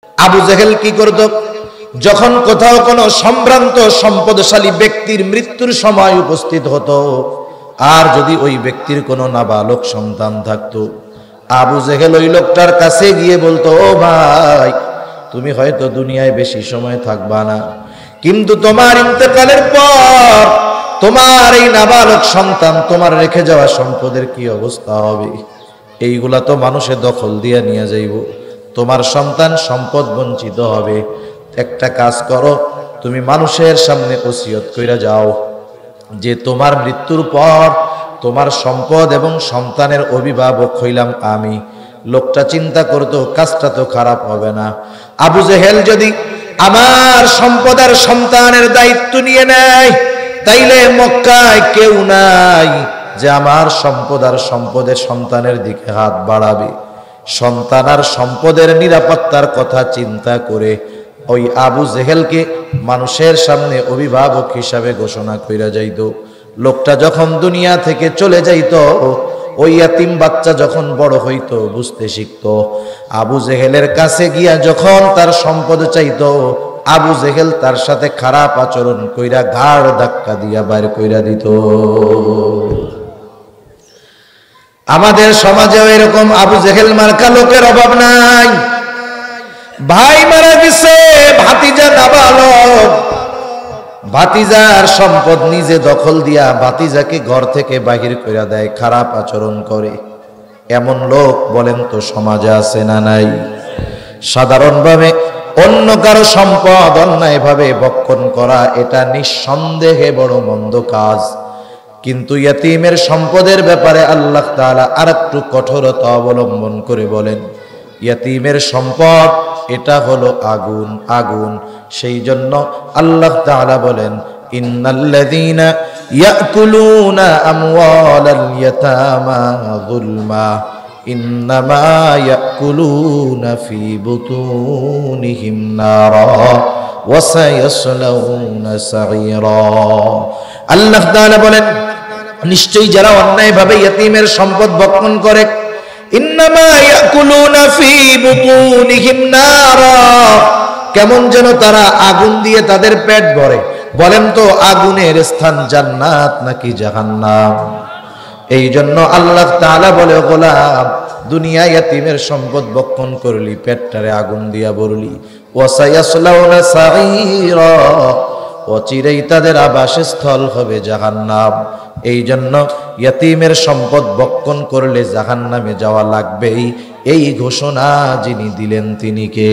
আবু জেহেল কি করত? যখন কোথাও কোনো সম্ভ্রান্ত সম্পদশালী ব্যক্তির মৃত্যুর সময় উপস্থিত হতো, আর যদি ওই ব্যক্তির কোনো নাবালক সন্তান থাকতো, আবু জেহেল ওই লোকটার কাছে গিয়ে বলতো, ও ভাই, তুমি হয়তো দুনিয়ায় বেশি সময় থাকবা না, কিন্তু তোমার ইন্তেকালের পর তোমার এই নাবালক সন্তান, তোমার রেখে যাওয়া সম্পদের কি অবস্থা হবে? এইগুলা তো মানুষে দখল দিয়ে নিয়ে যাইব, তোমার সন্তান সম্পদ বঞ্চিত হবে। একটা কাজ করো, তুমি মানুষের সামনে ওসিয়ত কইরা যাও যে তোমার মৃত্যুর পর তোমার সম্পদ এবং সন্তানের অভিভাবক হইলাম আমি। লোকটা চিন্তা করতো, কাজটা তো খারাপ হবে না। আবু জেহেল যদি আমার সম্পদ আর সন্তানের দায়িত্ব নিয়ে নেয়, তাইলে মক্কায় কেউ নাই যে আমার সম্পদ আর সম্পদের সন্তানের দিকে হাত বাড়াবে। সন্তান আর সম্পদের নিরাপত্তার কথা চিন্তা করে ওই আবু জেহেলকে মানুষের সামনে অভিভাবক হিসাবে ঘোষণা কইরা যাইত। লোকটা যখন দুনিয়া থেকে চলে যাইত, ওই ইয়াতিম বাচ্চা যখন বড় হইতো, বুঝতে শিখতো, আবু জেহেলের কাছে গিয়া যখন তার সম্পদ চাইতো, আবু জেহেল তার সাথে খারাপ আচরণ কইরা ঘাড় ধাক্কা দিয়া বাইর কইরা দিত। আমাদের সমাজেও এরকম আবু জেহেল মার্কা লোকের অভাব নাই। ভাই মারা গেছে, ভাতিজা নাবালক, ভাতিজার সম্পদ নিজে দখল দিয়া ভাতিজাকে ঘর থেকে বাহির কইরা দেয়, খারাপ আচরণ করে। এমন লোক বলেন তো সমাজে আছে না নাই? সাধারণভাবে অন্য কারো সম্পদ অন্যায়ভাবে ভক্ষণ করা, এটা নিঃসন্দেহে বড় মন্দ কাজ। কিন্তু ইয়াতীমের সম্পদের ব্যাপারে আল্লাহ তাআলা আরেকটু কঠোরতা অবলম্বন করে বলেন, ইয়াতীমের সম্পদ এটা হলো আগুন, আগুন। সেই জন্য আল্লাহ তাআলা বলেন, ইন্নাল্লাযীনা ইয়াকুলুনা আমওয়ালাল ইয়াতামা যুলমা ইন্নামা ইয়াকুলুনা ফি বুতুনিহিম নারা ওয়া সায়াসলাউনা সাঈরা। আল্লাহ তাআলা বলেন, নিশ্চয়ই যারা অন্যায়ভাবে ইয়াতীমের সম্পদ ভক্ষণ করে, ইন্নামা ইয়াকুলুনা ফি বুতুনিহিম নারা, কেমন যেন তারা আগুন দিয়ে তাদের পেট ভরে। বলেন তো আগুনের স্থান জান্নাত নাকি জাহান্নাম? এই জন্য আল্লাহ তাআলা বলে, গোলাম, দুনিয়ায় ইয়াতীমের সম্পদ ভক্ষণ করলি, পেটটারে আগুন দিয়া ভরলি, ওয়া সায়াসলাউনা সাঈরা, অচিরেই তাদের আবাসস্থল হবে জাহান্নাম। এই জন্য ইয়াতীমের সম্পদ ভক্ষণ করলে জাহান্নামে যাওয়া লাগবেই, এই ঘোষণা যিনি দিলেন তিনি কে?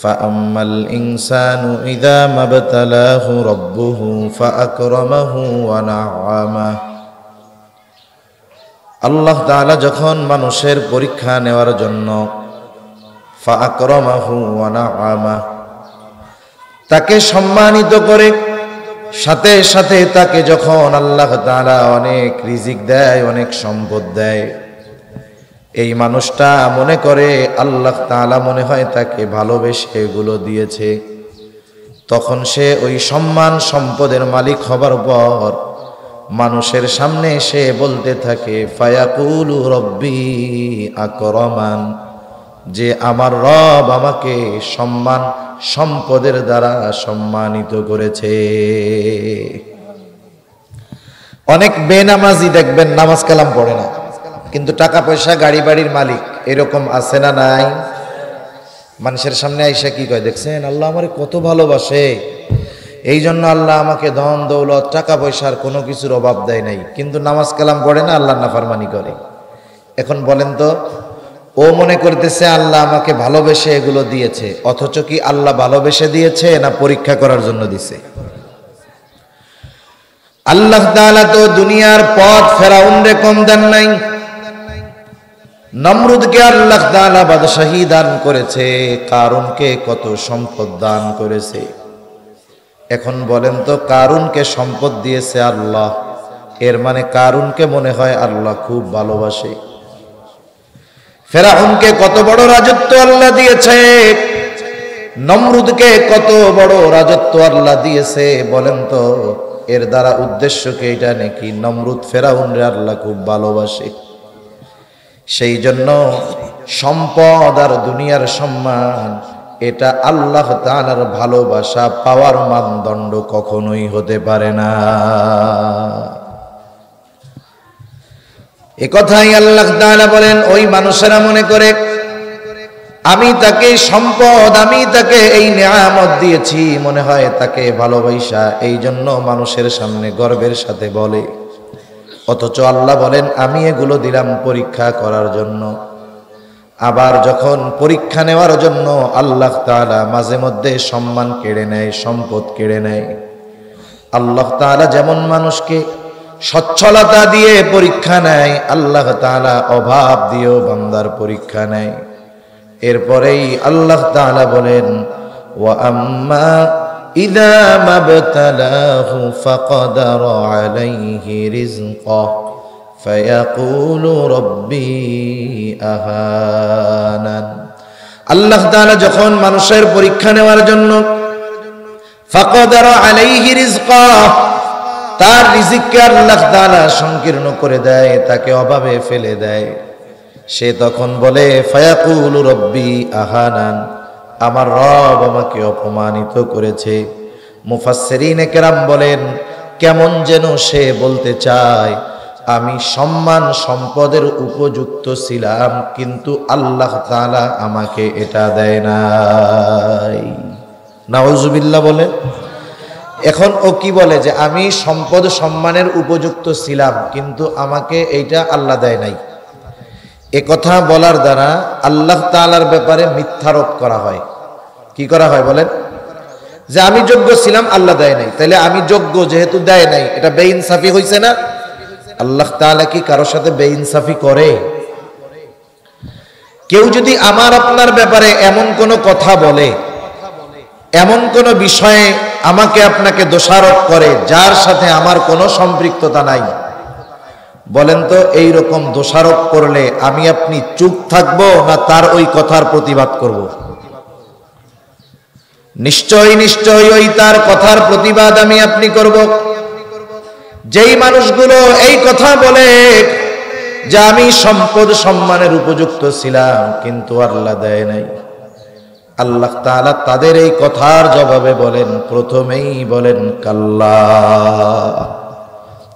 ফাআম্মাল ইনসানু ইযা মাবতালাহু রাব্বুহু ফাআকরামাহু ওয়া না'আমাহু। আল্লাহ তাআলা যখন মানুষের পরীক্ষা নেওয়ার জন্য ফাআকরামাহু ওয়া না'আমাহু, তাকে সম্মানিত করে, সাথে সাথে তাকে যখন আল্লাহ তাআলা অনেক রিজিক দেয়, অনেক সম্পদ দেয়, এই মানুষটা মনে করে আল্লাহ তাআলা মনে হয় তাকে ভালোবেসে এগুলো দিয়েছে। তখন সে ওই সম্মান সম্পদের মালিক হবার পর মানুষের সামনে সে বলতে থাকে, ফায়াকুলু রব্বি আকরামান, যে আমার রব আমাকে সম্মান সম্পদের দ্বারা সম্মানিত করেছে। অনেক বেনামাজি দেখবেন নামাজ কালাম পড়ে না, কিন্তু টাকা পয়সা গাড়ি বাড়ির মালিক, এরকম আছে না নাই? মানুষের সামনে আইসা কি কয়, দেখছেন আল্লাহ আমারে কত ভালোবাসে, এই জন্য আল্লাহ আমাকে ধন দৌলত টাকা পয়সার কোনো কিছুর অভাব দেয় নাই, কিন্তু নামাজ কালাম পড়ে না, আল্লাহ নাফরমানি করে। এখন বলেন তো, ও মনে করতেছে আল্লাহ আমাকে ভালোবেসে এগুলো দিয়েছে, অথচ কি আল্লাহ ভালোবেসে দিয়েছে না পরীক্ষা করার জন্য দিছে? আল্লাহ তাআলা তো দুনিয়ার পথ ফেরাউনরে কম দেন নাই। নমরুদকে আল্লাহ তাআলা বাদশাহী দান করেছে, কারুনকে কত সম্পদ দান করেছে। এখন বলেন তো, কারুনকে সম্পদ দিয়েছে আল্লাহ, এর মানে কারুনকে মনে হয় আল্লাহ খুব ভালোবাসে। ফেরাউনকে কত বড় রাজত্ব আল্লাহ দিয়েছে, নমরুদকে কত বড় রাজত্ব আল্লাহ দিয়েছে। বলেন তো এর দ্বারা উদ্দেশ্য কি এটা নাকি নমরুদ ফেরাউনরে আল্লাহ খুব ভালোবাসে? সেই জন্য সম্পদ আর দুনিয়ার সম্মান এটা আল্লাহ তাআলার ভালোবাসা পাওয়ার মানদণ্ড কখনোই হতে পারে না। এ কথাই আল্লাহ তাআলা বলেন, ওই মানুষেরা মনে করে আমি তাকে সম্পদ, আমি তাকে এই নিয়ামত দিয়েছি, মনে হয় তাকে ভালোবাসা, এই জন্য মানুষের সামনে গর্বের সাথে বলে। অথচ আল্লাহ বলেন আমি এগুলো দিলাম পরীক্ষা করার জন্য। আবার যখন পরীক্ষা নেওয়ার জন্য আল্লাহ তাআলা মাঝে মধ্যে সম্মান কেড়ে নেয়, সম্পদ কেড়ে নেয়। আল্লাহ তাআলা যেমন মানুষকে সচ্ছলতা দিয়ে পরীক্ষা নেয়, আল্লাহ তাআলা অভাব দিয়েও বান্দার পরীক্ষা নেয়। এরপরেই আল্লাহ তাআলা বলেন, ওয়া আম্মা ইযা মাবতালাহু ফাকাদারা আলাইহি রিজকাহু ফায়াকুলু রাব্বি আহানান। আল্লাহ তাআলা যখন মানুষের পরীক্ষা নেওয়ার জন্য ফাকাদারা আলাইহি রিজকাহু, তার রিজিককে আল্লাহ তাআলা সংকীর্ণ করে দেয়, তাকে অভাবে ফেলে দেয়, সে তখন বলে ফায়াকুলু রাব্বি আহানান, আমার রব আমাকে অপমানিত করেছে। মুফাসসিরিনে কেরাম বলেন, কেমন যেন সে বলতে চায় আমি সম্মান সম্পদের উপযুক্ত ছিলাম, কিন্তু আল্লাহ তাআলা আমাকে এটা দেয় নাই। নাউজুবিল্লাহ বলে। এখন ও কি বলে যে আমি সম্পদ সম্মানের উপযুক্ত ছিলাম, কিন্তু আমাকে এইটা আল্লাহ দেয় নাই। এ কথা বলার দ্বারা আল্লাহ তাআলার ব্যাপারে মিথ্যারোপ করা হয়। কি করা হয় বলেন? যে আমি যোগ্য ছিলাম, আল্লাহ দেয় নাই, তাহলে আমি যোগ্য যেহেতু দেয় নাই, এটা বেইনসাফি হইছে না? আল্লাহ তাআলা কি কারোর সাথে বেইনসাফি করে? কেউ যদি আমার আপনার ব্যাপারে এমন কোনো কথা বলে, এমন কোনো বিষয়ে আমাকে আপনাকে দোষারোপ করে যার সাথে আমার কোনো সম্পৃক্ততা নাই, বলেন তো এই রকম দোষারোপ করলে আমি আপনি চুপ থাকবো না তার ওই কথার প্রতিবাদ করব? নিশ্চয়ই নিশ্চয়ই ওই তার কথার প্রতিবাদ আমি আপনি করব। যেই মানুষগুলো এই কথা বলে যে আমি সম্পদ সম্মানের উপযুক্ত ছিলাম কিন্তু আল্লাহ দেয় নাই, আল্লাহ তাআলা তাদের এই কথার জবাবে বলেন, প্রথমেই বলেন কাল্লা,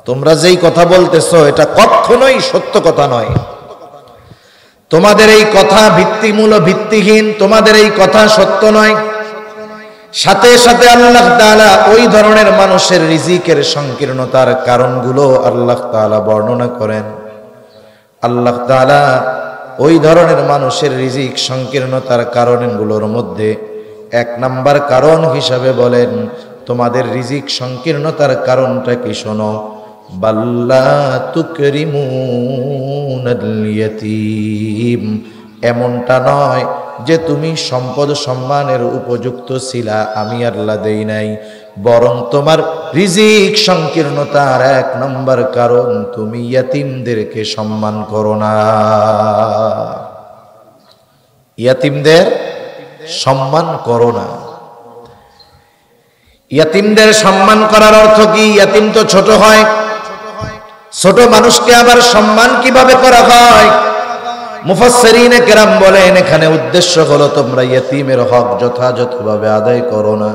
তোমরা যেই কথা বলতেছো এটা কখনোই সত্য কথা নয়। তোমাদের এই কথা ভিত্তিমূল ভিত্তিহীন, তোমাদের এই কথা সত্য নয়। সাথে সাথে আল্লাহ তাআলা ওই ধরনের মানুষের রিজিকের সংকীর্ণতার কারণগুলো আল্লাহ তাআলা বর্ণনা করেন। আল্লাহ তাআলা ওই ধরনের মানুষের রিজিক সংকীর্ণতার কারণগুলোর মধ্যে এক নাম্বার কারণ হিসাবে বলেন, তোমাদের রিজিক সংকীর্ণতার কারণটা কি শোনো, বাল্লা তুকরিমুনাল ইয়াতীম, এমনটা নয় যে তুমি সম্পদ সম্মানের উপযুক্ত ছিলা, আমি আল্লাহ দেই নাই, বরং তোমার রিজিক সংকীর্ণতার এক নম্বর কারণ তুমি ইয়াতীমদেরকে সম্মান করো না। ইয়াতীমদের সম্মান করো না। ইয়াতীমদের সম্মান করার অর্থ কি? ইয়াতীম তো ছোট হয়, ছোট মানুষকে আবার সম্মান কিভাবে করা হয়? মুফাসসিরিনে কেরাম বলেন এখানে উদ্দেশ্য হলো তোমরা ইয়াতীমের হক যথাযথভাবে আদায় করো না।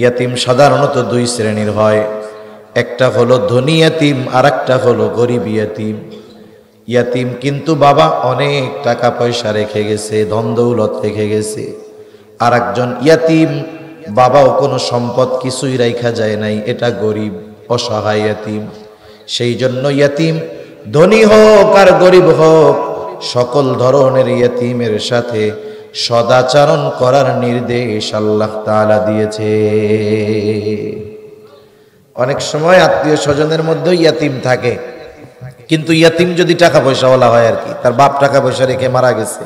ইয়াতীম সাধারণত দুই শ্রেণীর হয়, একটা হলো ধনী ইয়াতীম আর একটা হলো গরিব ইয়াতীম। ইয়াতীম কিন্তু বাবা অনেক টাকা পয়সা রেখে গেছে, ধন দৌলত রেখে গেছে, আর একজন ইয়াতীম বাবাও কোনো সম্পদ কিছুই রাখা যায় নাই, এটা গরিব অসহায় ইয়াতীম। সেই জন্য ইয়াতীম ধনী হোক আর গরিব হোক, সকল ধরনের ইয়াতীমের সাথে সদাচরণ করার নির্দেশ আল্লাহ তাআলা দিয়েছে। অনেক সময় আত্মীয় স্বজনের মধ্যে ইয়াতীম থাকে, কিন্তু ইয়াতীম যদি টাকা পয়সাওয়ালা হয় আর কি, তার বাপ টাকা পয়সা রেখে মারা গেছে,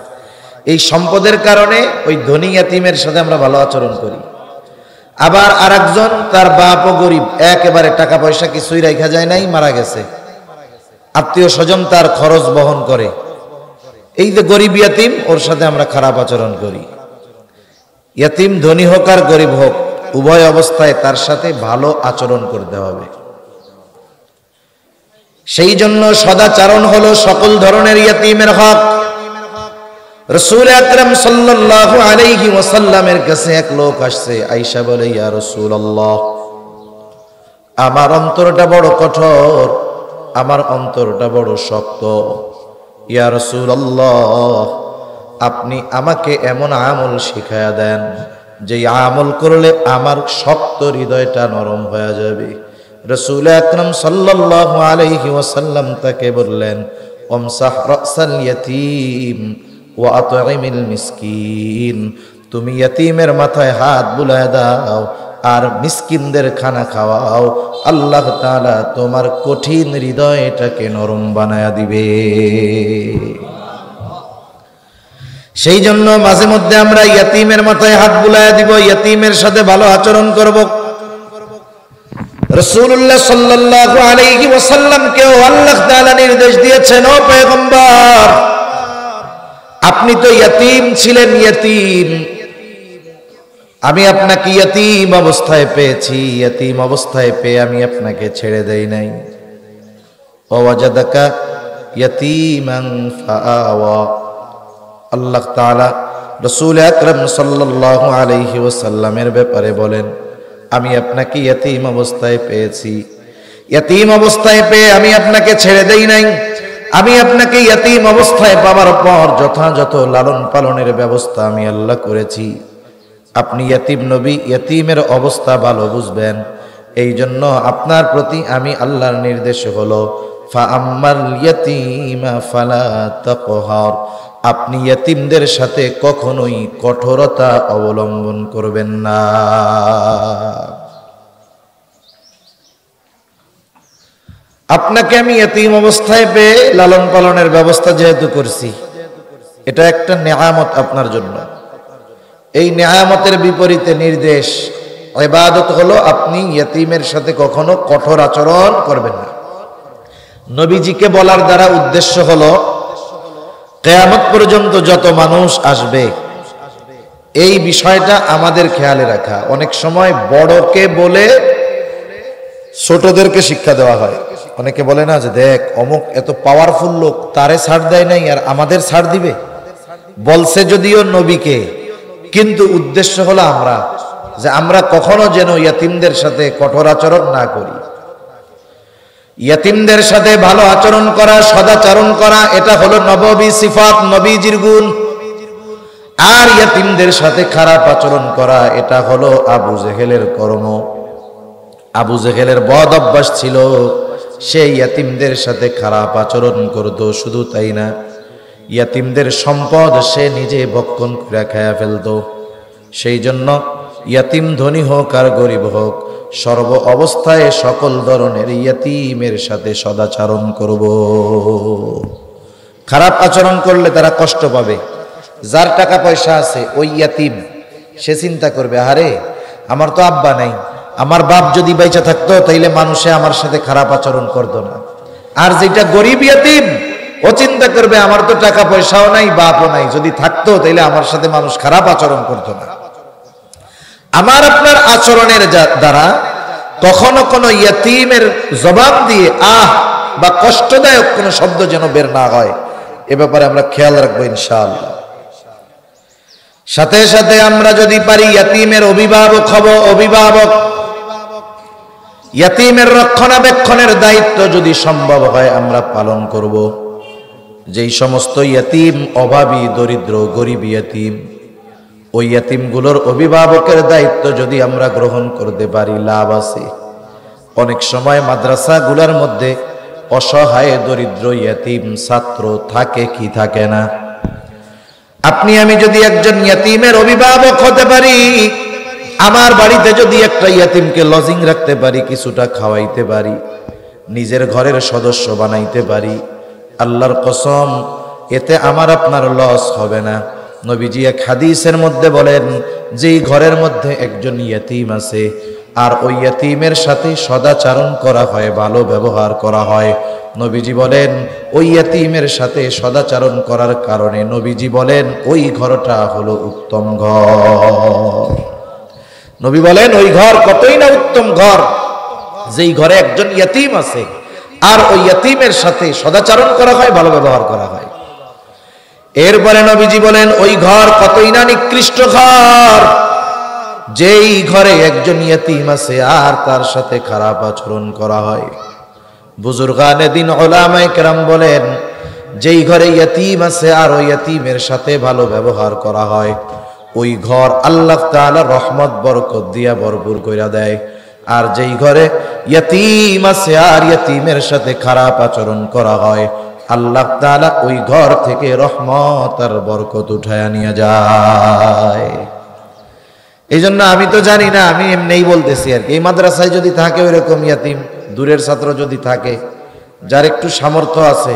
এই সম্পদের কারণে ওই ধনী ইয়াতীমের সাথে আমরা ভালো আচরণ করি। আবার আরেকজন তার বাপও গরিব, একেবারে টাকা পয়সা কিছুই রাখা যায় নাই, মারা গেছে, আত্মীয় স্বজন তার খরচ বহন করে, এই যে গরিব ইয়াতীম, ওর সাথে আমরা খারাপ আচরণ করি। ইয়াতীম ধনী হোক আর গরিব হোক, উভয় অবস্থায় তার সাথে ভালো আচরণ করতে হবে। সেই জন্য সদাচরণ হলো সকল ধরনের ইয়াতীমের হক। রাসূল আকরাম সাল্লাল্লাহু আলাইহি ওয়াসাল্লামের কাছে এক লোক আসছে, আয়েশা বলে, ইয়া রাসূলুল্লাহ, আমার অন্তরটা বড় কঠোর, আমার অন্তরটা বড় শক্ত। ইয়া রাসূলুল্লাহ, আপনি আমাকে এমন আমল শিখায়া দেন যে আমল করলে আমার শক্ত হৃদয়টা নরম হয়ে যাবে। রাসূল আকরাম সাল্লাল্লাহু আলাইহি ওয়াসাল্লাম তাকে বললেন, আমসাহ রাসাল ইয়াতীম ওয়া আত'ইমিল মিসকিন, তুমি ইয়াতীমের মাথায় হাত বুলায় দাও আর মিসকিনদের খানা খাওয়াও, আল্লাহ তাআলা তোমার কঠিন হৃদয়টাকে নরম বানায়া দিবে। সেই জন্য মাঝে মধ্যে আমরা ইয়াতীমের মাথায় হাত বুলায়া দিব, ইয়াতীমের সাথে ভালো আচরণ করব। রাসূলুল্লাহ সাল্লাল্লাহু আলাইহি ওয়াসাল্লামকেও আল্লাহ তাআলা নির্দেশ দিয়েছেন, ও পয়গম্বর, আপনি তো ইয়াতীম ছিলেন, ইয়াতীম, আমি আপনাকে ইয়াতীম অবস্থায় পেয়েছি, ইয়াতীম অবস্থায় পেয়ে আমি আপনাকে ছেড়ে দেই নাই। ওয়াজাদাকা ইয়াতীমান ফাআওয়া, আল্লাহ তাআলা রাসূল আকরাম সাল্লাল্লাহু আলাইহি ওয়াসাল্লামের ব্যাপারে বলেন, আমি আপনাকে ইয়াতীম অবস্থায় পেয়েছি, ইয়াতীম অবস্থায় পেয়ে আমি আপনাকে ছেড়ে দেই নাই। আমি আপনাকে ইয়াতীম অবস্থায় পাওয়ার পর যথাযথ লালন পালনের ব্যবস্থা আমি আল্লাহ করেছি। আপনি ইয়াতীম নবী, ইয়াতীমের অবস্থা ভালো বুঝবেন, এই জন্য আপনার প্রতি আমি আল্লাহর নির্দেশ হলো ফাআম্মাল ইয়াতীমা ফালা তাকহার, আপনি ইয়াতীমদের সাথে কখনোই কঠোরতা অবলম্বন করবেন না। আপনাকে আমি ইয়াতীম অবস্থায় পেয়ে লালন পালনের ব্যবস্থা যেহেতু করছি, এটা একটা নেয়ামত আপনার জন্য। এই নেয়ামতের বিপরীতে নির্দেশ, ইবাদত হলো আপনি ইয়াতীমের সাথে কখনো কঠোর আচরণ করবেন না। নবীজিকে বলার দ্বারা উদ্দেশ্য হলো কিয়ামত পর্যন্ত যত মানুষ আসবে এই বিষয়টা আমাদের খেয়ালে রাখা। অনেক সময় বড়কে বলে ছোটদেরকে শিক্ষা দেওয়া হয়। অনেকে বলে না যে দেখ অমুক এত পাওয়ারফুল লোক, তারে ছাড় দেয় নাই আর আমাদের ছাড় দিবে। বলছে যদিও নবীকে, কিন্তু উদ্দেশ্য হলো আমরা, যে আমরা কখনো যেন ইয়াতীমদের সাথে কঠোর আচরণ না করি। ইয়াতীমদের সাথে ভালো আচরণ করা, সদাচরণ করা, এটা হলো নববী সিফাত, নবীজির গুণ। আর ইয়াতীমদের সাথে খারাপ আচরণ করা, এটা হলো আবু জেহেলের কর্ম। আবু জেহেলের বদ অভ্যাস ছিল, সে ইয়াতীমদের সাথে খারাপ আচরণ করত। শুধু তাই না, ইয়াতীমদের সম্পদ সে নিজে ভক্ষণ করে খায়া ফেলত। সেই জন্য ইয়াতীম ধনী হোক আর গরিব হোক, সর্ব অবস্থায় সকল ধরনের ইয়াতীমের সাথে সদাচরণ করব। খারাপ আচরণ করলে তারা কষ্ট পাবে। যার টাকা পয়সা আছে ওই ইয়াতীম, সে চিন্তা করবে, আরে আমার তো আব্বা নাই, আমার বাপ যদি বেঁচে থাকতো তাইলে মানুষে আমার সাথে খারাপ আচরণ করতো না। আর যেটা গরিব ইয়াতীম, ও চিন্তা করবে আমার তো টাকা পয়সাও নাই, বাপও নাই, যদি থাকতো তাইলে আমার সাথে মানুষ খারাপ আচরণ করতো না। আমার আপনার আচরণের দ্বারা কখনো কোনো ইয়াতীমের জবাব দিয়ে আহ বা কষ্টদায়ক কোনো শব্দ যেন বের না হয়, এ ব্যাপারে আমরা খেয়াল রাখবো ইনশাআল্লাহ। সাথে সাথে আমরা যদি পারি ইয়াতীমের অভিভাবক হব, অভিভাবক, ইয়াতীমের রক্ষণাবেক্ষণের দায়িত্ব যদি সম্ভব হয় আমরা পালন করব। যেই সমস্ত ইয়াতীম অভাবী, দরিদ্র, গরিব ইয়াতীম, ওই ইয়াতীমগুলোর অভিভাবকের দায়িত্ব যদি আমরা গ্রহণ করতে পারি লাভ আছে। অনেক সময় মাদ্রাসাগুলোর মধ্যে অসহায় দরিদ্র ইয়াতীম ছাত্র থাকে কি থাকে না। আপনি আমি যদি একজন ইয়াতীমের অভিভাবক হতে পারি, আমার বাড়িতে যদি একটা ইয়াতীমকে লজিং রাখতে পারি, কিছুটা খাওয়াইতে পারি, নিজের ঘরের সদস্য বানাইতে পারি, আল্লাহর কসম এতে আমার আপনার লস হবে না। নবীজি এক হাদিসের মধ্যে বলেন, যেই ঘরের মধ্যে একজন ইয়াতীম আছে আর ওই ইয়াতীমের সাথে সদাচরণ করা হয়, ভালো ব্যবহার করা হয়, নবীজি বলেন ওই ইয়াতীমের সাথে সদাচরণ করার কারণে নবীজি বলেন ওই ঘরটা হলো উত্তম ঘর। নবী বলেন ওই ঘর কতই না উত্তম ঘর, যেই ঘরে একজন ইয়াতীম আছে আর ওই ইয়াতীমের সাথে সদাচরণ করা হয়, ভালো ব্যবহার করা হয়। এরপরে নবীজি বলেন, ওই ঘর কতই না নিকৃষ্ট ঘর, যেই ঘরে একজন ইয়তীম আছে আর তার সাথে খারাপ আচরণ করা হয়। বুজুর্গানে দিন উলামায়ে কেরাম বলেন, যেই ঘরে ইয়তীম আছে আর ওই ইয়তীমের সাথে ভালো ব্যবহার করা হয়, ওই ঘর আল্লাহ তাআলা রহমত বরকত দিয়া ভরপুর কইরা দেয়। আর যেই ঘরে ইয়তীম আছে আর ইয়তীমের সাথে খারাপ আচরণ করা হয়, আল্লাহ তাআলা ওই ঘর থেকে রহমত আর বরকত উঠায়া নিয়ে যায়। এই জন্য আমি তো জানি না, আমি এমনিই বলতেছি আর কি। এই মাদ্রাসায় যদি থাকে ওইরকম ইয়াতিম, দূরের ছাত্র যদি থাকে, যার একটু সামর্থ্য আছে,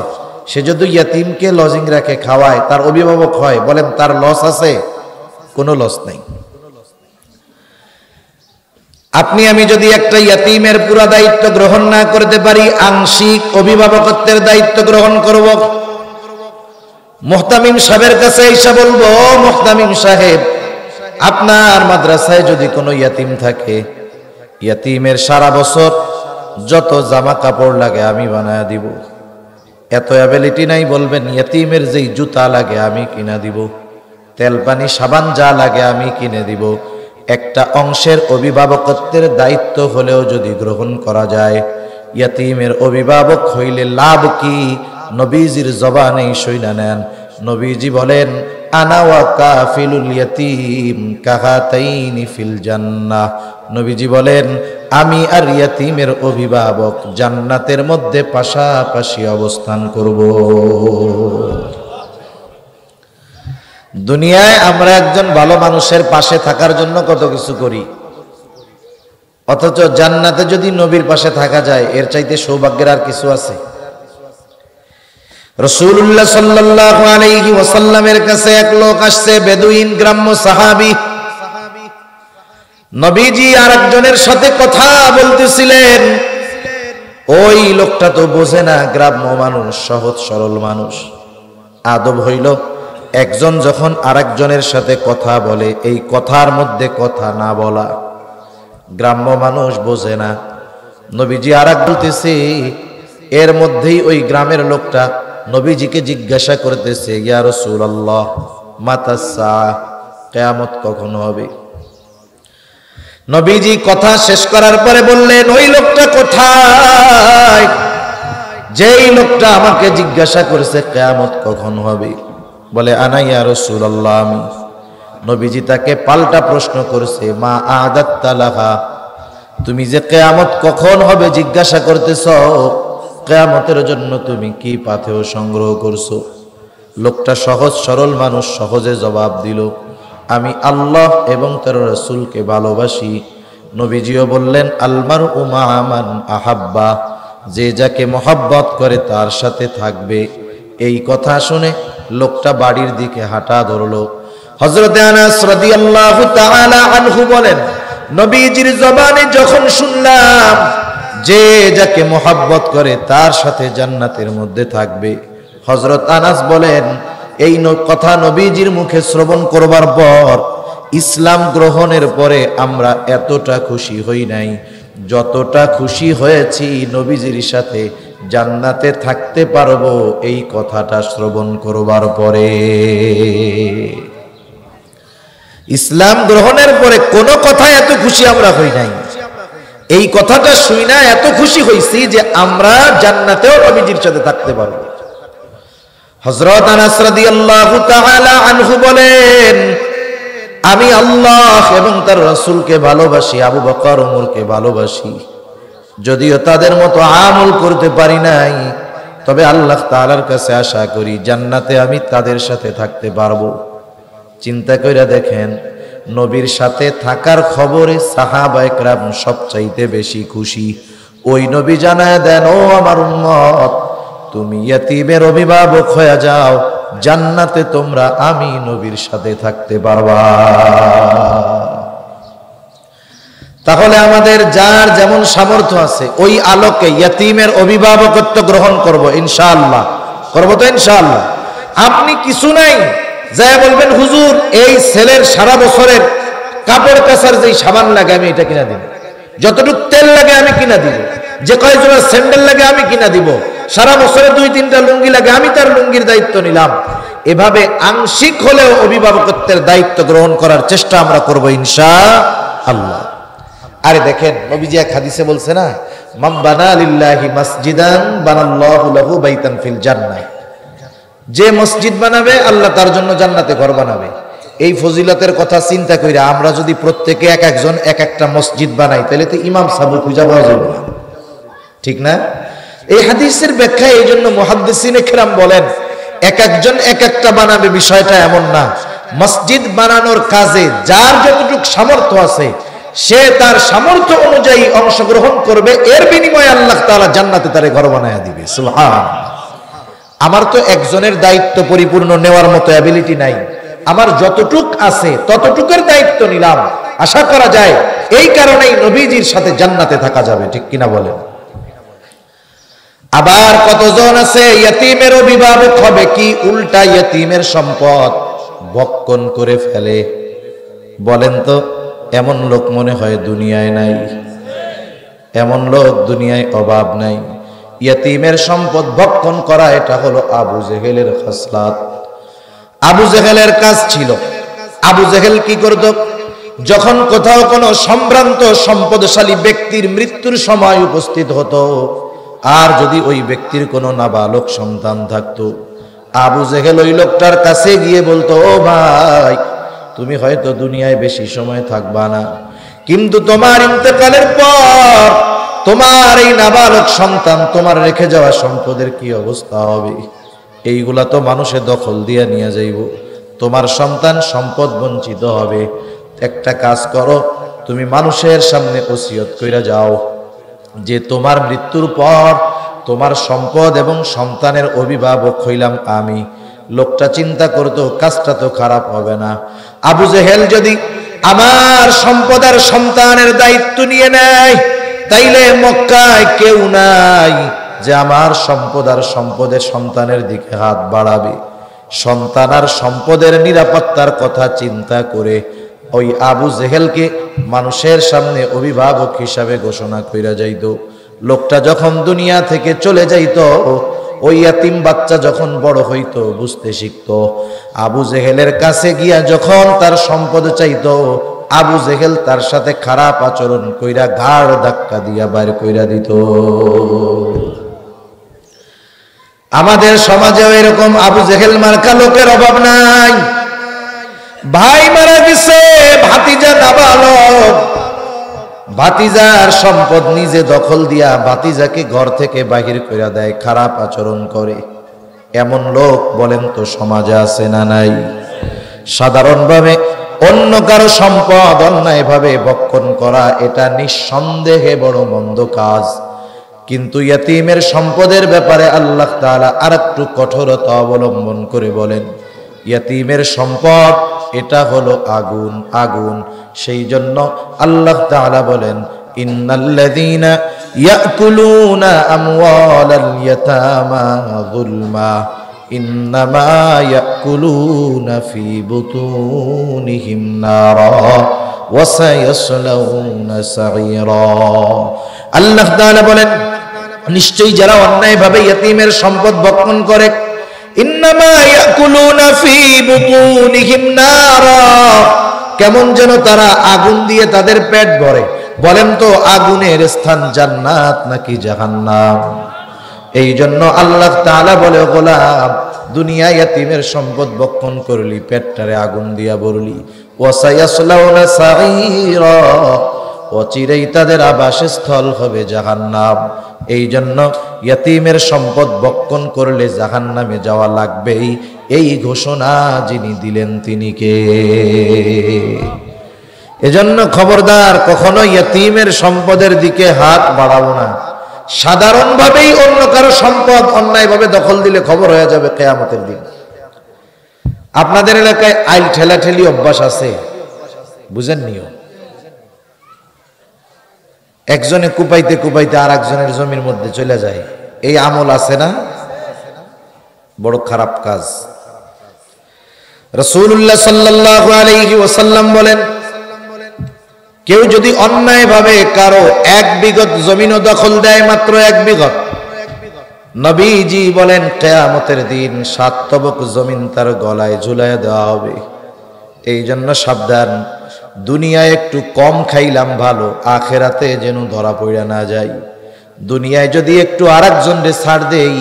সে যদি ইয়াতিমকে লজিং রাখে, খাওয়ায়, তার অভিভাবক হয়, বলেন তার লস আছে? কোনো লস নাই। আপনি আমি যদি একটা ইয়াতিমের পুরা দায়িত্ব গ্রহণ না করতে পারি, আংশিক অভিভাবকত্বের দায়িত্ব গ্রহণ করব। মুহতামিম সাহেবের কাছে এসে বলবো, মুহতামিম সাহেব, আপনার মাদ্রাসায় যদি কোনো ইয়াতিম থাকে, ইয়াতিমের সারা বছর যত জামা কাপড় লাগে আমি বানায়া দিব। এত অ্যাবিলিটি নাই, বলবেন ইয়াতিমের যেই জুতা লাগে আমি কিনা দিব, তেল পানি সাবান যা লাগে আমি কিনে দিব। একটা অংশের অভিভাবকত্বের দায়িত্ব হলেও যদি গ্রহণ করা যায়, ইয়াতিমের অভিভাবক হইলে লাভ কি? নবীজির জবানেই শুইনা নেন। নবীজি বলেন, আনা ওয়া কাফিলুল ইয়াতীম কাহাতাইনি ফিল জান্নাহ। নবীজি বলেন, আমি আর ইয়াতিমের অভিভাবক জান্নাতের মধ্যে পাশাপাশি অবস্থান করব। দুনিয়ায় আমরা একজন ভালো মানুষের পাশে থাকার জন্য কত কিছু করি, অথচ জান্নাতে যদি নবীর পাশে থাকা যায়, এর চাইতে সৌভাগ্যের আর কিছু আছে? রাসূলুল্লাহ সাল্লাল্লাহু আলাইহি ওয়াসাল্লামের কাছে এক লোক আসছে, বেদুইন গ্রাম্য সাহাবী। নবীজি আরেকজনের সাথে কথা বলতেছিলেন। ওই লোকটা তো বোঝে না, গ্রাম্য মানুষ, সহজ সরল মানুষ। আদব হইল, একজন যখন আরেকজনের সাথে কথা বলে, এই কথার মধ্যে কথা না বলা। গ্রাম্য মানুষ বোঝে না। নবীজি আরেক বলতেছে, এর মধ্যেই ওই গ্রামের লোকটা নবীজিকে জিজ্ঞাসা করতেছে, ইয়া রাসূলুল্লাহ মাতাস সাআহ, কিয়ামত কখন হবে? নবীজি কথা শেষ করার পরে বললেন, ওই লোকটা কোথায় যেই লোকটা আমাকে জিজ্ঞাসা করেছে কিয়ামত কখন হবে? বলে, আনা ইয়া রাসূলুল্লাহ, আমি। নবীজি তাকে পাল্টা প্রশ্ন করেছে, মা আদাত্তা লাহা, তুমি যে কিয়ামত কখন হবে জিজ্ঞাসা করতেছ, কিয়ামতের জন্য তুমি কি পাথেয় সংগ্রহ করছো? লোকটা সহজ সরল মানুষ, সহজে জবাব দিল, আমি আল্লাহ এবং তার রাসূলকে ভালোবাসি। নবীজিও বললেন, আলমারউ মাআ মান আহাব্বা, যে যাকে মহব্বত করে তার সাথে থাকবে। এই কথা শুনে লোকটা বাড়ির দিকে হাঁটা ধরলো। হযরতে আনাস রাদিয়াল্লাহু তাআলা আনহু বলেন, নবীজির জবানে যখন শুনলাম যে যাকে মহব্বত করে তার সাথে জান্নাতের মধ্যে থাকবে, হযরত আনাস বলেন, এই কথা নবীজির মুখে শ্রবণ করবার পর, ইসলাম গ্রহণের পরে আমরা এতটা খুশি হই নাই যতটা খুশি হয়েছি নবীজির সাথে জান্নাতে থাকতে পারবো এই কথাটা শ্রবণ করবার পরে। ইসলাম গ্রহণের পরে কোন কথায় এত খুশি আমরা হই নাই, এই কথাটা শুই না এত খুশি হইছি যে আমরা জান্নাতেও নবীজির সাথে থাকতে পারবো। হযরত আনাস রাদিয়াল্লাহু তাআলা আনহু বলেন, আমি আল্লাহ এবং তার রাসূলকে ভালোবাসি, আবু বকর ওমরকে ভালোবাসি। যদিও তাদের মতো আমল করতে পারি নাই, তবে আল্লাহ তাআলার কাছে আশা করি জান্নাতে আমি তাদের সাথে থাকতে পারবো। চিন্তা কইরা দেখেন, নবীর সাথে থাকার খবরে সাহাবায়ে কেরাম সবচাইতে বেশি খুশি। ওই নবী জানায় দেন, ও আমার উম্মত, তুমি ইয়াতীমের অভিভাবক হয়ে যাও, জান্নাতে তোমরা আমি নবীর সাথে থাকতে পারবা। তাহলে আমাদের যার যেমন সামর্থ্য আছে ওই আলোকে ইয়াতীমের অভিভাবকত্ব গ্রহণ করব ইনশাআল্লাহ। করব তো ইনশাআল্লাহ? আপনি কিছু নাই যাই বলবেন, হুজুর এই ছেলের সারা বছরের কাপড় কাচার যেই সাবান লাগে আমি এটা কিনা দিব, যতটুকু তেল লাগে আমি কিনা দিব, যে কয় জোড়া স্যান্ডেল লাগে আমি কিনা দিব, সারা বছরে 2-3টা লুঙ্গি লাগে আমি তার লুঙ্গির দায়িত্ব নিলাম। এভাবে আংশিক হলেও অভিভাবকত্বের দায়িত্ব গ্রহণ করার চেষ্টা আমরা করব ইনশাআল্লাহ। আরে দেখেন নবীজি এক হাদিসে বলছে না, মান বানা লিল্লাহি মাসজিদান বানাল্লাহু লাহু বাইতান ফিল জান্নাহ, যে মসজিদ বানাবে আল্লাহ তার জন্য জান্নাতে ঘর বানাবে। এই ফজিলতের কথা চিন্তা কইরা আমরা যদি প্রত্যেকে এক একজন এক একটা মসজিদ বানাই তাহলে তো ইমাম সাহেব খুঁজে পাওয়া যাবে না, ঠিক না? এই হাদিসের ব্যাখ্যা এই জন্য মুহাদ্দিসিনে কেরাম বলেন এক একজন এক একটা বানাবে বিষয়টা এমন না, মসজিদ বানানোর কাজে যার যতটুকু সামর্থ্য আছে সে তার সামর্থ্য অনুযায়ী অংশগ্রহণ করবে, এর বিনিময়ে আল্লাহ তাআলা জান্নাতে তারে ঘর বানায়া দিবে। সুবহান। আমার তো একজনের দায়িত্ব পরিপূর্ণ নেওয়ার মতো অ্যাবিলিটি নাই, আমার যতটুক আছে ততটুকের দায়িত্ব নিলাম, আশা করা যায় এই কারণেই নবীজির সাথে জান্নাতে থাকা যাবে, ঠিক কিনা বলেন? আবার কতজন আছে ইয়তীমের অভিভাবক হবে কি উল্টা ইয়তীমের সম্পদ ভক্ষণ করে ফেলে? বলেন তো, এমন লোক মনে হয় দুনিয়ায় নাই, এমন লোক দুনিয়ায় অভাব নাই। ইয়তীমের সম্পদ ভক্ষণ করা এটা হলো আবু জেহেলের খাসলাত। আবু জেহেলের কাজ ছিল, আবু জেহেল কি করত? যখন কোথাও কোনো সম্ভ্রান্ত সম্পদশালী ব্যক্তির মৃত্যুর সময় উপস্থিত হতো, আর যদি ওই ব্যক্তির কোনো নাবালক সন্তান থাকতো, আবু জেহেল ওই লোকটার কাছে গিয়ে বলতো, ও ভাই, তুমি হয়তো দুনিয়ায় বেশি সময় থাকবা না, কিন্তু তোমার ইন্তেকালের পর তোমার এই নাবালক সন্তান, তোমার রেখে যাওয়া সম্পদের কি অবস্থা হবে? এইগুলা তো মানুষে দখল দিয়ে নিয়ে যাইব, তোমার সন্তান সম্পদ বঞ্চিত হবে। একটা কাজ করো, তুমি মানুষের সামনে ওসিয়ত কইরা যাও যে তোমার মৃত্যুর পর তোমার সম্পদ এবং সন্তানের অভিভাবক হইলাম আমি। লোকটা চিন্তা করতো কাজটা তো খারাপ হবে না। আবু জেহেল যদি আমার সম্পদ আর সন্তানের দায়িত্ব নিয়ে নেয়, তাইলে মক্কায় কেউ নাই যে আমার সম্পদ আর সম্পদের সন্তানের দিকে হাত বাড়াবে। সন্তান আর সম্পদের নিরাপত্তার কথা চিন্তা করে ওই আবু জেহেলকে মানুষের সামনে অভিভাবক হিসাবে ঘোষণা কইরা যাইত। লোকটা যখন দুনিয়া থেকে চলে যাইত, ওই ইয়াতিম বাচ্চা যখন বড় হইতো, বুঝতে শিখতো, আবু জেহেলের কাছে গিয়া যখন তার সম্পদ চাইতো, আবু জেহেল তার সাথে খারাপ আচরণ কইরা ঘাড় ধাক্কা দিয়া বাইর কইরা দিত। আমাদের সমাজেও এরকম আবু জেহেল মার্কা লোকের অভাব নাই। ভাই মারা গেছে, ভাতিজা নাবালক, ভাতিজার সম্পদ নিজে দখল দিয়া ভাতিজাকে ঘর থেকে বাহির করে দেয়, খারাপ আচরণ করে। এমন লোক বলেন তো সমাজে আছে না নাই? সাধারণভাবে অন্য কারো সম্পদ অন্যায়ভাবে ভক্ষণ করা এটা নিঃসন্দেহে বড় মন্দ কাজ, কিন্তু ইয়তীমের সম্পদের ব্যাপারে আল্লাহ তাআলা আরেকটু কঠোরতা অবলম্বন করে বলেন, ইয়তীমের সম্পদ এটা হলো আগুন, আগুন। সেই জন্য আল্লাহ তাআলা বলেন, ইন্নাল্লাযীনা ইয়াকুলুনা আমওয়ালাল ইয়াতামা যুলমা ইন্নামা ইয়াকুলুনা ফি বুতুনিহিম নারা ওয়া সায়াসলাউনা সাঈরা। আল্লাহ তাআলা বলেন, নিশ্চয়ই যারা অন্যায়ভাবে ইয়তীমের সম্পদ ভক্ষণ করে, ইন্নামা ইয়াকুলুনা ফি বুতুনিহিম নারা, কেমন যেন তারা আগুন দিয়ে তাদের পেট ভরে। বলেন তো আগুনের স্থান জান্নাত নাকি জাহান্নাম? এই জন্য আল্লাহ তাআলা বলে, গোলাম, দুনিয়ায় ইয়তীমের সম্পদ ভক্ষণ করলি, পেটটারে আগুন দিয়া ভরলি, ওয়া সায়াসলাউনা সাঈরা, অচিরেই তাদের আবাসস্থল হবে জাহান্নাম। এই জন্য ইয়তীমের সম্পদ ভক্ষণ করলে জাহান্নামে যাওয়া লাগবেই, এই ঘোষণা যিনি দিলেন তিনি কে? এজন্য খবরদার, কখনো ইয়তীমের সম্পদের দিকে হাত বাড়াবো না। সাধারণভাবেই অন্য কারো সম্পদ অন্যায়ভাবে দখল দিলে খবর হয়ে যাবে কিয়ামতের দিন। আপনাদের এলাকায় আইল ঠেলাঠেলি অভ্যাস আছে, বুঝেননিও? একজনে কুপাইতে কুপাইতে আর একজনের জমির মধ্যে চলে যায়, এই আমল আছে না? বড় খারাপ কাজ। রাসূলুল্লাহ সাল্লাল্লাহু আলাইহি ওয়াসাল্লাম বলেন, কেউ যদি অন্যায়ভাবে কারো 1 বিঘত জমিনও দখল দেয়, মাত্র 1 বিঘত, নবীজি বলেন কিয়ামতের দিন 7 তবক জমিন তার গলায় ঝুলায় দেওয়া হবে। এই জন্য সাবধান, দুনিয়ায় একটু কম খাইলাম ভালো, আখেরাতে যেন ধরা পড়া না যায়। দুনিয়ায় যদি একটু আরেকজনরে ছাড় দেই,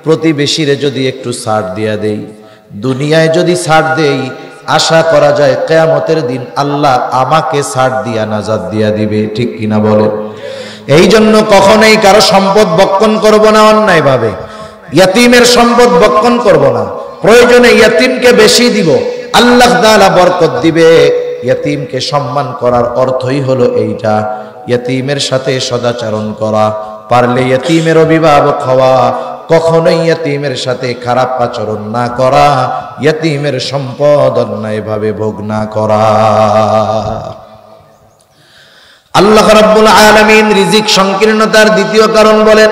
প্রতিবেশীরে যদি একটু ছাড় দিয়া দেই, দুনিয়ায় যদি ছাড় দেই, আশা করা যায় কিয়ামতের দিন আল্লাহ আমাকে ছাড় দিয়া নাজাত দিয়া দিবে। ঠিক কিনা বলেন? এই জন্য কখনোই কারো সম্পদ বক্ষণ করব না অন্যায় ভাবে। ইয়াতিমের সম্পদ বক্ষণ করব না, প্রয়োজনে ইয়াতিমকে বেশি দিব, আল্লাহ তাআলা বরকত দিবে। ইয়াতিমকে সম্মান করার অর্থই হলো এইটা, ইয়াতিমের সাথে সদাচরণ করা, পারলে ইয়াতিমের অভিভাবক হওয়া, কখনোই ইয়াতিমের সাথে খারাপ আচরণ না করা, ইয়াতিমের সম্পদ অন্যায়ভাবে ভোগ না করা। আল্লাহ রাব্বুল আলামিন রিজিক সংকীর্ণতার দ্বিতীয় কারণ বলেন,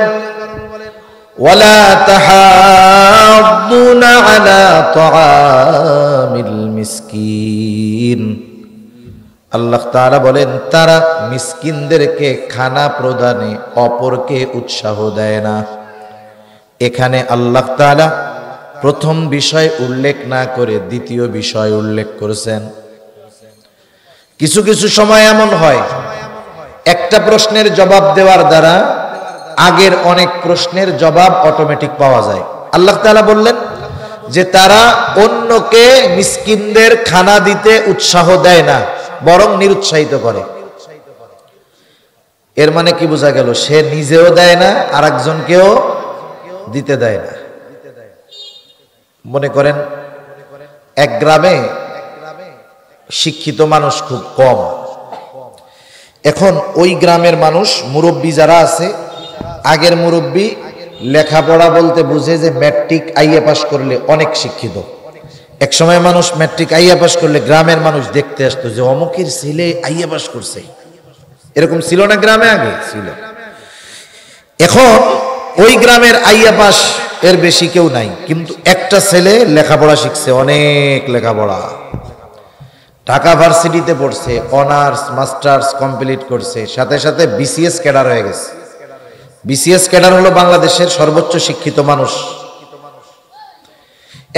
ওয়ালা তাহাদ্দুনা আলা তাআমিল মিসকিন। আল্লাহ তাআলা বলেন তারা মিসকিনদেরকে খানা প্রদানে অপরকে উৎসাহ দেয় না। এখানে আল্লাহ তাআলা প্রথম বিষয় উল্লেখ না করে দ্বিতীয় বিষয় উল্লেখ করেছেন। কিছু কিছু সময় এমন হয়, একটা প্রশ্নের জবাব দেওয়ার দ্বারা আগের অনেক প্রশ্নের জবাব অটোমেটিক পাওয়া যায়। আল্লাহ তাআলা বললেন যে তারা অন্যকে মিসকিনদের খানা দিতে উৎসাহ দেয় না, বরং নিরুৎসাহিত করে। এর মানে কি বোঝা গেল? সে নিজেও দেয় না, আর একজনকেও দিতে দেয় না। মনে করেন এক গ্রামে শিক্ষিত মানুষ খুব কম। এখন ওই গ্রামের মানুষ, মুরব্বী যারা আছে, আগের মুরব্বী লেখাপড়া বলতে বুঝে যে ম্যাট্রিক আইএ পাস করলে অনেক শিক্ষিত। এক সময় মানুষ ম্যাট্রিক আইএ পাস করলে গ্রামের মানুষ দেখতে আসতো যে অমুকের ছেলে আইএ পাস করছে। এরকম ছিল না গ্রামে? আগে ছিল। এখন ওই গ্রামের আইএ পাস এর বেশি কেউ নাই, কিন্তু একটা ছেলে লেখাপড়া শিখছে, অনেক লেখাপড়া, ঢাকা ভার্সিটিতে পড়ছে, অনার্স মাস্টার্স কমপ্লিট করছে, সাথে সাথে বিসিএস ক্যাডার হয়ে গেছে। বিসিএস ক্যাডার হলো বাংলাদেশের সর্বোচ্চ শিক্ষিত মানুষ।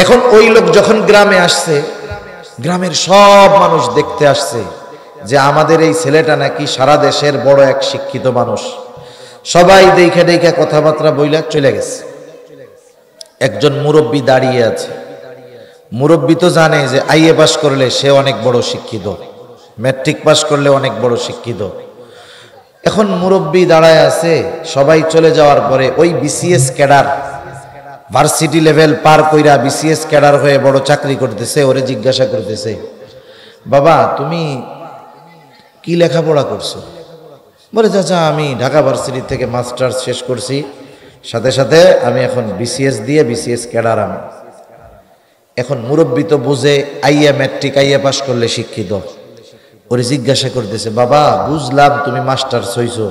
এখন ওই লোক যখন গ্রামে আসছে, গ্রামের সব মানুষ দেখতে আসছে যে আমাদের এই ছেলেটা নাকি সারা দেশের বড় এক শিক্ষিত মানুষ। সবাই দেখে দেখে কথাবার্তা বইলা চলে গেছে। একজন মুরব্বী দাঁড়িয়ে আছে। মুরব্বী তো জানে যে আইএ পাস করলে সে অনেক বড় শিক্ষিত, ম্যাট্রিক পাস করলে অনেক বড় শিক্ষিত। এখন মুরব্বী দাঁড়ায় আছে, সবাই চলে যাওয়ার পরে ওই বিসিএস ক্যাডার, ভার্সিটি লেভেল পার কইরা বিসিএস ক্যাডার হয়ে বড় চাকরি করতেছে, ওরে জিজ্ঞাসা করতেছে, বাবা তুমি কি লেখাপড়া করছো? বলে, চাচা আমি ঢাকা ভার্সিটি থেকে মাস্টার্স শেষ করছি, সাথে সাথে আমি এখন বিসিএস দিয়ে বিসিএস ক্যাডার আমি। এখন মুরব্বী তো বুঝে আইএ ম্যাট্রিক আইএ পাস করলে শিক্ষিত। ওরে জিজ্ঞাসা করতেছে, বাবা বুঝলাম তুমি মাস্টার্স হইছো,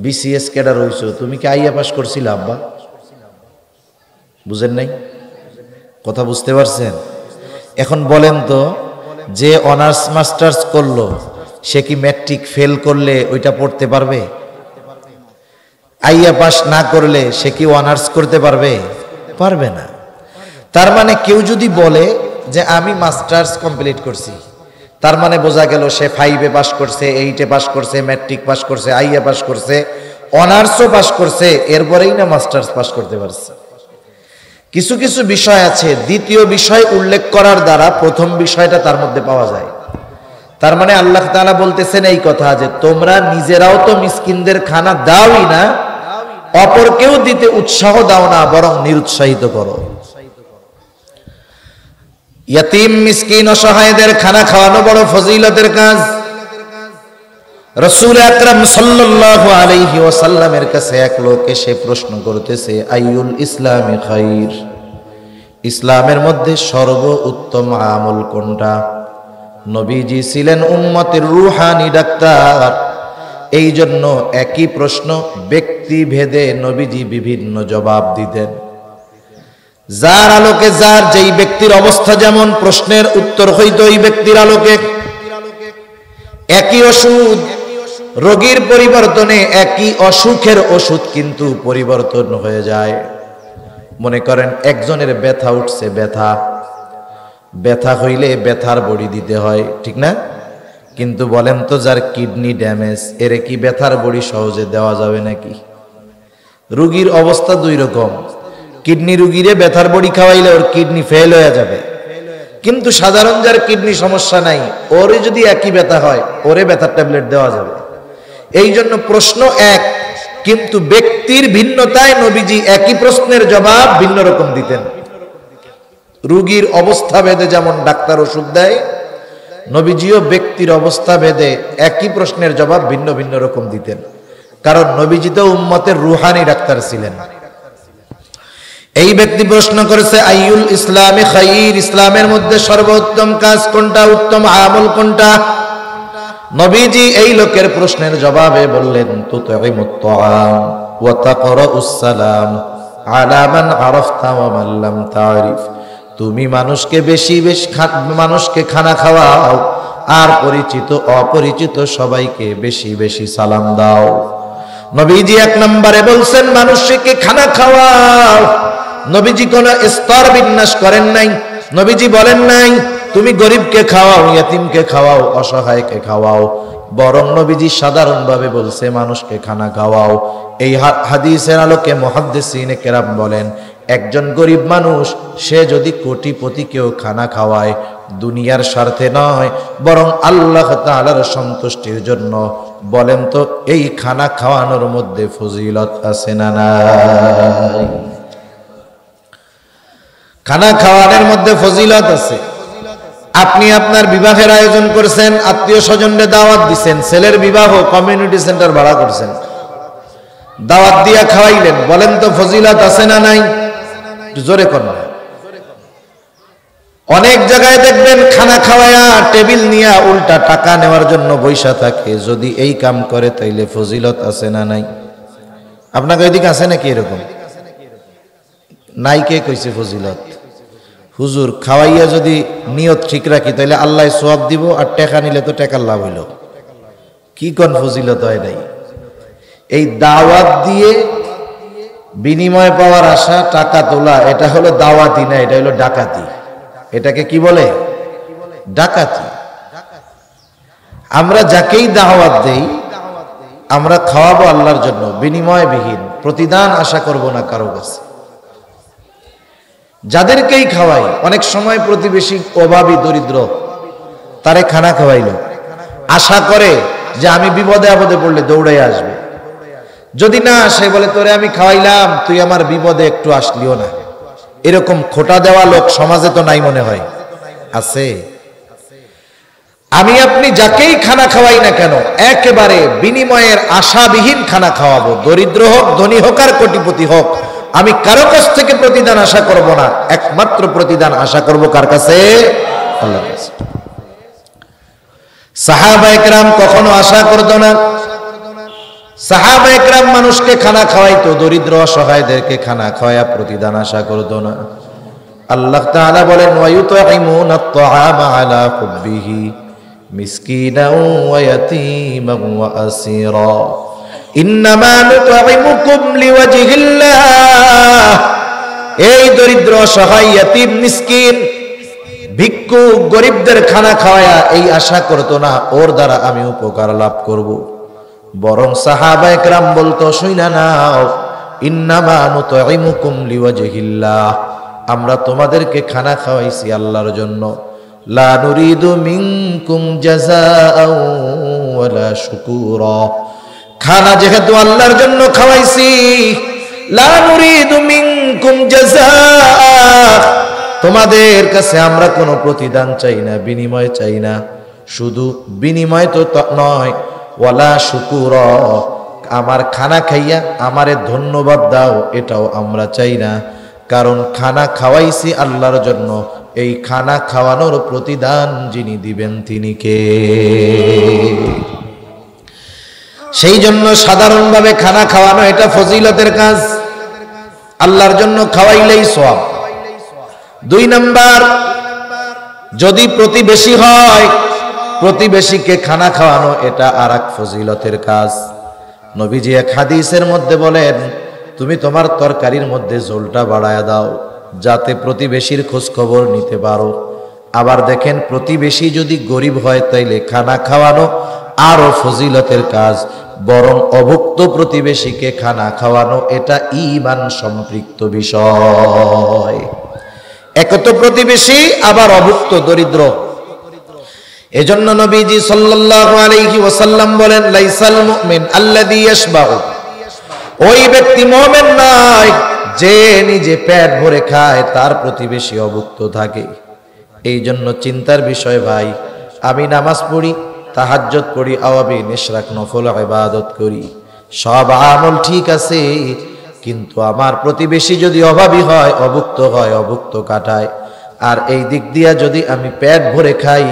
বিসিএস ক্যাডার হইছো, তুমি কি আইএ পাস করছিলে আব্বা? বুঝেন নাই? কথা বুঝতে পারছেন? এখন বলেন তো, যে অনার্স মাস্টার্স করলো সে কি ম্যাট্রিক ফেল করলে ওইটা পড়তে পারবে? আইএ পাস না করলে সে কি অনার্স করতে পারবে? পারবে না। তার মানে কেউ যদি বলে যে আমি মাস্টার্স কমপ্লিট করছি, তার মানে বোঝা গেল সে 5-এ পাস করছে, 8-এ পাস করছে, ম্যাট্রিক পাস করছে, আইএ পাস করছে, অনার্সও পাস করছে, এরপরেই না মাস্টার্স পাস করতে পারছে। কিছু কিছু বিষয় আছে দ্বিতীয় বিষয় উল্লেখ করার দ্বারা প্রথম বিষয়টা তার মধ্যে পাওয়া যায়। তার মানে আল্লাহ তাআলা বলতেছেন এই কথা যে তোমরা নিজেরাও তো মিসকিনদের খানা দাওই না, অপরকেও দিতে উৎসাহ দাও না, বরং নিরুৎসাহিত করো। ইয়াতিম মিসকিন অসহায়দের খানা খাওয়ানো বড় ফজিলতের কাজ। রাসূল আকরাম সাল্লাল্লাহু আলাইহি ওয়াসাল্লামের কাছে এক লোক এসে প্রশ্ন করতেছে, আইয়ুল ইসলামি খাইর, ইসলামের মধ্যে সর্বোত্তম আমল কোনটা? নবীজি ছিলেন উম্মতের রূহানি ডাক্তার, এই জন্য একই প্রশ্ন ব্যক্তি ভেদে নবীজি বিভিন্ন জবাব দিতেন। যার আলোকে যার যেই ব্যক্তির অবস্থা যেমন প্রশ্নের উত্তর হইত ওই ব্যক্তির আলোকে। একই ওষুধ রোগীর পরিবর্তনে একই অসুখের ওষুধ কিন্তু পরিবর্তন হয়ে যায়। মনে করেন একজনের ব্যথা উঠছে, ব্যথা হইলে ব্যথার বড়ি দিতে হয়, ঠিক না? কিন্তু বলেন তো যার কিডনি ড্যামেজ, এরে কি ব্যথার বড়ি সহজে দেওয়া যাবে নাকি? রোগীর অবস্থা দুই রকম। কিডনি রোগীরে ব্যথার বড়ি খাওয়াইলে ওর কিডনি ফেল হয়ে যাবে, কিন্তু সাধারণ যার কিডনি সমস্যা নাই, ওরে যদি একই ব্যথা হয় ওরে ব্যথার ট্যাবলেট দেওয়া যাবে। এই জন্য প্রশ্ন এক, কিন্তু ব্যক্তির ভিন্নতায় নবীজি একই প্রশ্নের জবাব ভিন্ন রকম দিতেন। রোগীর অবস্থা ভেদে যেমন ডাক্তার ওষুধ দেয়, নবীজিও ব্যক্তির অবস্থা ভেদে একই প্রশ্নের জবাব ভিন্ন ভিন্ন রকম দিতেন। কারণ নবীজি তো উম্মতের রুহানি ডাক্তার ছিলেন। এই ব্যক্তি প্রশ্ন করেছে, আইয়ুল ইসলামে খাইর, ইসলামের মধ্যে সর্বোত্তম কাজ কোনটা, উত্তম আমল কোনটা? নবীজি এই লোকের প্রশ্নের জবাবে বললেন, তুতঈমুত তাআম ওয়া তাকরাউস সালাম আলা মান আরাফতা ওয়া মান লাম তারিফ। তুমি মানুষকে বেশি মানুষকে খানা খাওয়াও, আর পরিচিত অপরিচিত সবাইকে বেশি বেশি সালাম দাও। নবীজি এক নম্বরে বলছেন মানুষকে খানা খাওয়াও। নবীজি কোন স্তর বিন্যাস করেন নাই। নবীজি বলেন নাই তুমি গরিবকে খাওয়াও, ইয়াতিমকে খাওয়াও, অসহায়কে খাওয়াও, বরং নবীজি সাধারণভাবে বলছে মানুষকে খানা খাওয়াও। এই হাদিসের আলোকে মুহাদ্দিসিনে কেরাম বলেন, একজন গরিব মানুষ সে যদি কোটিপতিকেও খানা খাওয়ায়, দুনিয়ার স্বার্থে নয় বরং আল্লাহ তাআলার সন্তুষ্টির জন্য, বলেন তো এই খানা খাওয়ানোর মধ্যে ফজিলত আছে না নাই? খানা খাওয়ানোর মধ্যে ফজিলত আছে। আপনি আপনার বিবাহের আয়োজন করছেন, আত্মীয় স্বজনদের দাওয়াত দিচ্ছেন, ছেলের বিবাহ কমিউনিটি সেন্টার ভাড়া করছেন, দাওয়াত দিয়া খাওয়াইলেন, বলেন তো ফজিলত আছে না নাই? জোরে কোন। অনেক জায়গায় দেখবেন খানা খাওয়ায়া টেবিল নিয়ে উল্টা টাকা নেওয়ার জন্য বৈশা থাকে। যদি এই কাম করে তাইলে ফজিলত আছে না নাই? আপনাকে ওইদিকে আছে নাকি এরকম? নাই, কে কইছে ফজিলত? হুজুর খাওয়াইয়া যদি নিয়ত ঠিক রাখি তাহলে আল্লাহ সওয়াব দিব, আর টাকা নিলে তো টাকার লাভ হইল। কি কোন ফজিলত হয় নাই? এই দাওয়াত দিয়ে বিনিময় পাওয়ার আশা, টাকা তোলা, এটা হলো দাওয়াতি না, এটা হলো ডাকাতি। এটাকে কি বলে? ডাকাতি। আমরা যাকেই দাওয়াত দেই আমরা খাওয়াবো আল্লাহর জন্য, বিনিময়বিহীন, প্রতিদান আশা করব না কারো কাছে। যাদেরকেই খাওয়াই, অনেক সময় প্রতিবেশী অভাবী দরিদ্র, তারে খানা খাওয়াইলো, আশা করে যে আমি বিপদে আপদে পড়লে দৌড়াই আসবে। যদি না আসে বলে তোরে আমি খাওয়াইলাম, তুই আমার বিপদে একটু আসলিও না। এরকম খোটা দেওয়া লোক সমাজে তো নাই মনে হয়? আছে। আমি আপনি যাকেই খানা খাওয়াই না কেন একেবারে বিনিময়ের আশাবিহীন খানা খাওয়াবো। দরিদ্র হোক, ধনী হোক, আর কোটিপতি হোক, আমি কারো কাছ থেকে প্রতিদান আশা করব না। একমাত্র প্রতিদান আশা করব কার কাছে? আল্লাহর কাছে। সাহাবায়ে কেরাম কখনো আশা করতো না। সাহাবায়ে কেরাম মানুষকে খানা খাওয়াইতো, দরিদ্র অসহায়দেরকে খানা খাওয়ায়া প্রতিদান আশা করতো না। আল্লাহ তাআলা বলেন, ওয়ায়ুতঈমুনা আত-তাআমা আলা হুব্বিহি মিসকিনাও ওয়া ইয়াতীমান ওয়া আসীরা ইন্নামা নুতঈমুকুম লিওয়াজহিল্লাহ। এই দরিদ্র অসহায় ইয়াতীম মিসকিন ভিক্ষুক গরিবদের খানা খাওয়ায়া এই আশা করতো না ওর দ্বারা আমি উপকার লাভ করব। বরং সাহাবায়ে কেরাম বলতো, শুইনা নাও, ইন্নামা নুতঈমুকুম লিওয়াজহিল্লাহ, আমরা তোমাদেরকে খানা খাওয়াইছি আল্লাহর জন্য। লা নুরিদু মিনকুম জাযাআও ওয়ালা শুকুরা, খানা যেহেতু আল্লাহর জন্য খাওয়াইছি, লা নুরিদু মিনকুম জাযাআ, তোমাদের কাছে আমরা কোনো প্রতিদান চাই না, বিনিময় চাই না। শুধু বিনিময় তো নয়, ওয়ালা শুকুরা, আমার খানা খাইয়া আমারে ধন্যবাদ দাও, এটাও আমরা চাই না। কারণ খানা খাওয়াইছি আল্লাহর জন্য, এই খানা খাওয়ানোর প্রতিদান যিনি দিবেন তিনি কে? সেই জন্য সাধারণভাবে খানা খাওয়ানো এটা ফজিলতের কাজ, আল্লাহর জন্য খাওয়াইলেই সওয়াব। 2 নাম্বার, যদি প্রতিবেশী হয় প্রতিবেশীকে খানা খাওয়ানো এটা আরেক ফজিলতের কাজ। নবীজি এক হাদিসের মধ্যে বলেন, তুমি তোমার তরকারির মধ্যে ঝোলটা বাড়ায়া দাও যাতে প্রতিবেশীর খোঁজ খবর নিতে পারো। আবার দেখেন, প্রতিবেশী যদি গরিব হয় তাইলে খানা খাওয়ানো আরো ফজিলতের কাজ। বরং অভুক্ত প্রতিবেশীকে খানা খাওয়ানো এটা ঈমান সম্পৃক্ত বিষয়। এক তো প্রতিবেশী, আবার অভুক্ত দরিদ্র। এজন্য নবীজি সাল্লাল্লাহু আলাইহি ওয়াসাল্লাম বলেন, লাইসাল মুমিন আল্লাযী ইয়াশবাউ, ওই ব্যক্তি মুমিন নয় যে নিজে পেট ভরে খায়, তার প্রতিবেশী অভুক্ত থাকে। এই জন্য চিন্তার বিষয় ভাই, আমি নামাজ পড়ি, তাহাজ্জুদ পড়ি, আওয়াবি নিশরাক নফল ইবাদত করি, সব আমল ঠিক আছে, কিন্তু আমার প্রতিবেশী যদি অভাবী হয়, অভুক্ত হয়, অভুক্ত কাটায়, আর এই দিক দিয়া যদি আমি পেট ভরে খাই,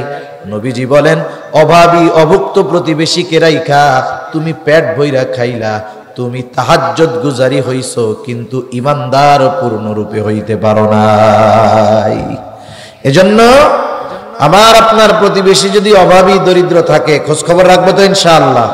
নবীজি বলেন অভাবী অভুক্ত প্রতিবেশীকে রাইখা তুমি পেট ভইরা খাইলা, তুমি তাহাজ্জুদ গুজারি হইছো, কিন্তু ইমানদার পূর্ণরূপে হইতে পারো নাই। এজন্য আমার আপনার প্রতিবেশী যদি অভাবী দরিদ্র থাকে, খোঁজ খবর রাখবো তো ইনশাআল্লাহ।